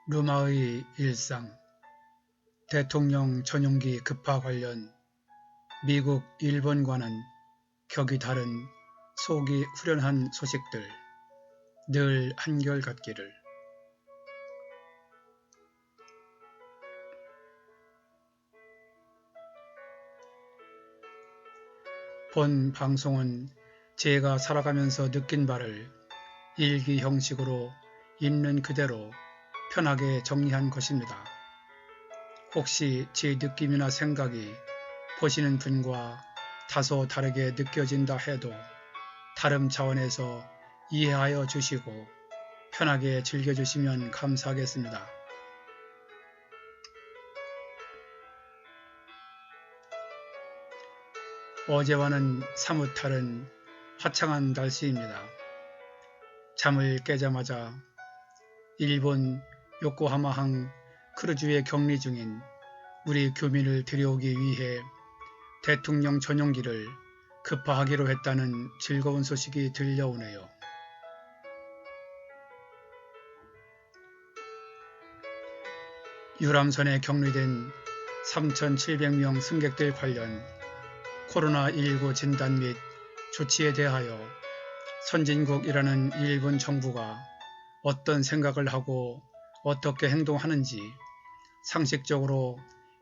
루마의 일상, 대통령 전용기 급파 관련 미국, 일본과는 격이 다른 속이 후련한 소식들, 늘 한결같기를. 본 방송은 제가 살아가면서 느낀 바를 일기 형식으로 있는 그대로 편하게 정리한 것입니다. 혹시 제 느낌이나 생각이 보시는 분과 다소 다르게 느껴진다 해도 다름 차원에서 이해하여 주시고 편하게 즐겨주시면 감사하겠습니다. 어제와는 사뭇 다른 화창한 날씨입니다. 잠을 깨자마자 일본 요코하마항 크루즈에 격리 중인 우리 교민을 데려오기 위해 대통령 전용기를 급파하기로 했다는 즐거운 소식이 들려오네요. 유람선에 격리된 3,700명 승객들 관련 코로나19 진단 및 조치에 대하여 선진국이라는 일본 정부가 어떤 생각을 하고 어떻게 행동하는지 상식적으로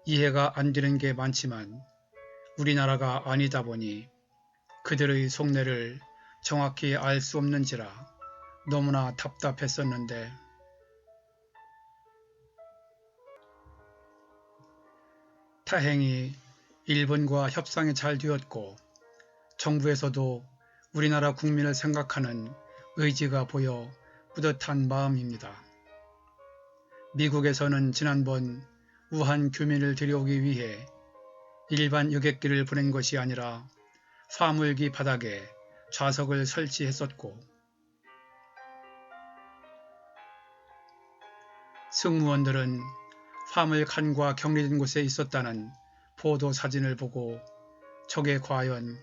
이해가 안 되는 게 많지만 우리나라가 아니다 보니 그들의 속내를 정확히 알 수 없는지라 너무나 답답했었는데 다행히 일본과 협상이 잘 되었고 정부에서도 우리나라 국민을 생각하는 의지가 보여 뿌듯한 마음입니다. 미국에서는 지난번 우한 교민을 데려오기 위해 일반 여객기를 보낸 것이 아니라 화물기 바닥에 좌석을 설치했었고 승무원들은 화물 칸과 격리된 곳에 있었다는 보도 사진을 보고 저게 과연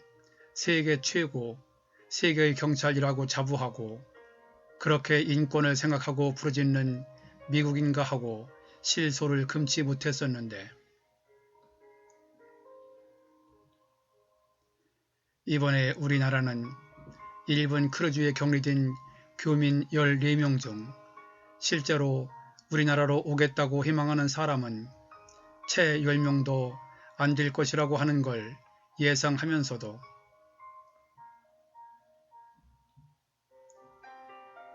세계 최고, 세계의 경찰이라고 자부하고 그렇게 인권을 생각하고 부르짖는 미국인가 하고 실소를 금치 못했었는데 이번에 우리나라는 일본 크루즈에 격리된 교민 14명 중 실제로 우리나라로 오겠다고 희망하는 사람은 채 10명도 안 될 것이라고 하는 걸 예상하면서도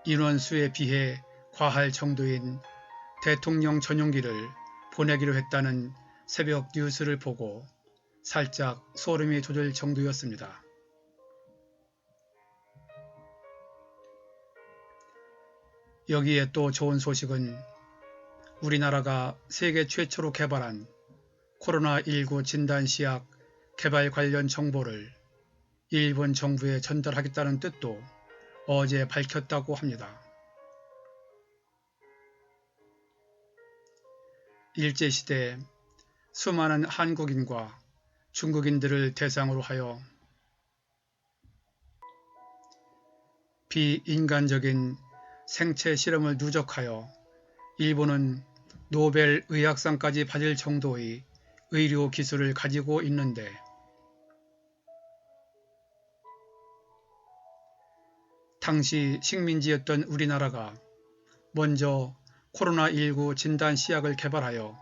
인원수에 비해 과할 정도인 대통령 전용기를 보내기로 했다는 새벽 뉴스를 보고 살짝 소름이 돋을 정도였습니다. 여기에 또 좋은 소식은 우리나라가 세계 최초로 개발한 코로나19 진단시약 개발 관련 정보를 일본 정부에 전달하겠다는 뜻도 어제 밝혔다고 합니다. 일제시대 수많은 한국인과 중국인들을 대상으로 하여 비인간적인 생체 실험을 누적하여 일본은 노벨 의학상까지 받을 정도의 의료 기술을 가지고 있는데 당시 식민지였던 우리나라가 먼저 코로나19 진단 시약을 개발하여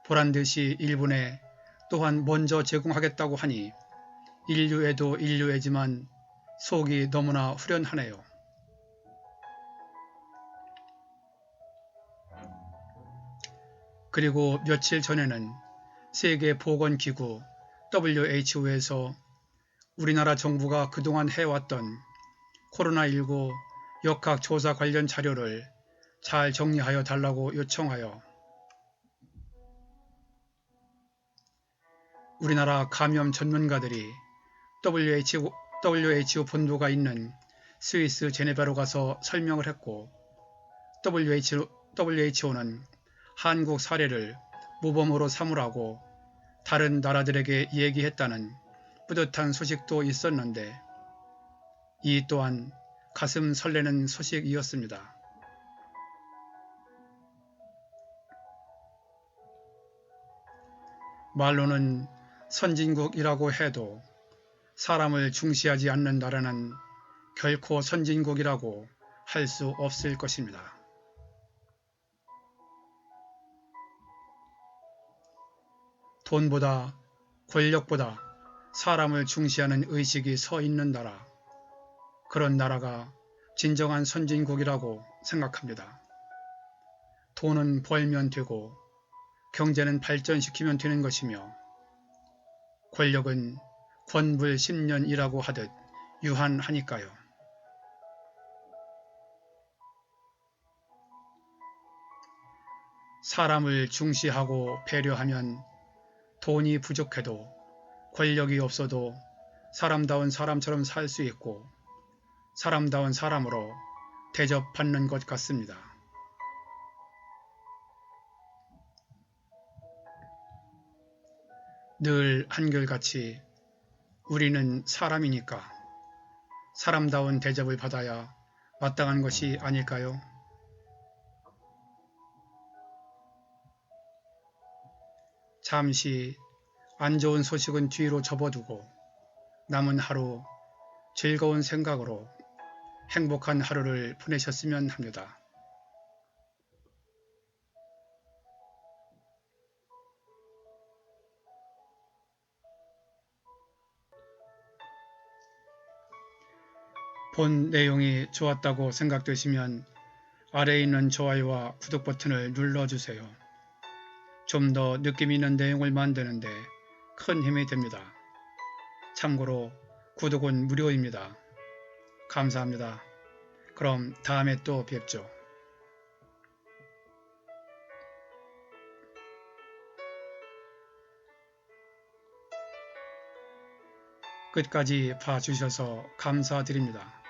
보란듯이 일본에 또한 먼저 제공하겠다고 하니 인류애도 인류애지만 속이 너무나 후련하네요. 그리고 며칠 전에는 세계보건기구 WHO에서 우리나라 정부가 그동안 해왔던 코로나19 역학조사 관련 자료를 잘 정리하여 달라고 요청하여 우리나라 감염 전문가들이 WHO 본부가 있는 스위스 제네바로 가서 설명을 했고 WHO는 한국 사례를 모범으로 삼으라고 다른 나라들에게 얘기했다는 뿌듯한 소식도 있었는데 이 또한 가슴 설레는 소식이었습니다. 말로는 선진국이라고 해도 사람을 중시하지 않는 나라는 결코 선진국이라고 할 수 없을 것입니다. 돈보다 권력보다 사람을 중시하는 의식이 서 있는 나라, 그런 나라가 진정한 선진국이라고 생각합니다. 돈은 벌면 되고 경제는 발전시키면 되는 것이며 권력은 권불십년이라고 하듯 유한하니까요. 사람을 중시하고 배려하면 돈이 부족해도 권력이 없어도 사람다운 사람처럼 살 수 있고 사람다운 사람으로 대접받는 것 같습니다. 늘 한결같이 우리는 사람이니까 사람다운 대접을 받아야 마땅한 것이 아닐까요? 잠시 안 좋은 소식은 뒤로 접어두고 남은 하루 즐거운 생각으로 행복한 하루를 보내셨으면 합니다. 본 내용이 좋았다고 생각되시면 아래에 있는 좋아요와 구독 버튼을 눌러주세요. 좀 더 느낌 있는 내용을 만드는데 큰 힘이 됩니다. 참고로 구독은 무료입니다. 감사합니다. 그럼 다음에 또 뵙죠. 끝까지 봐주셔서 감사드립니다.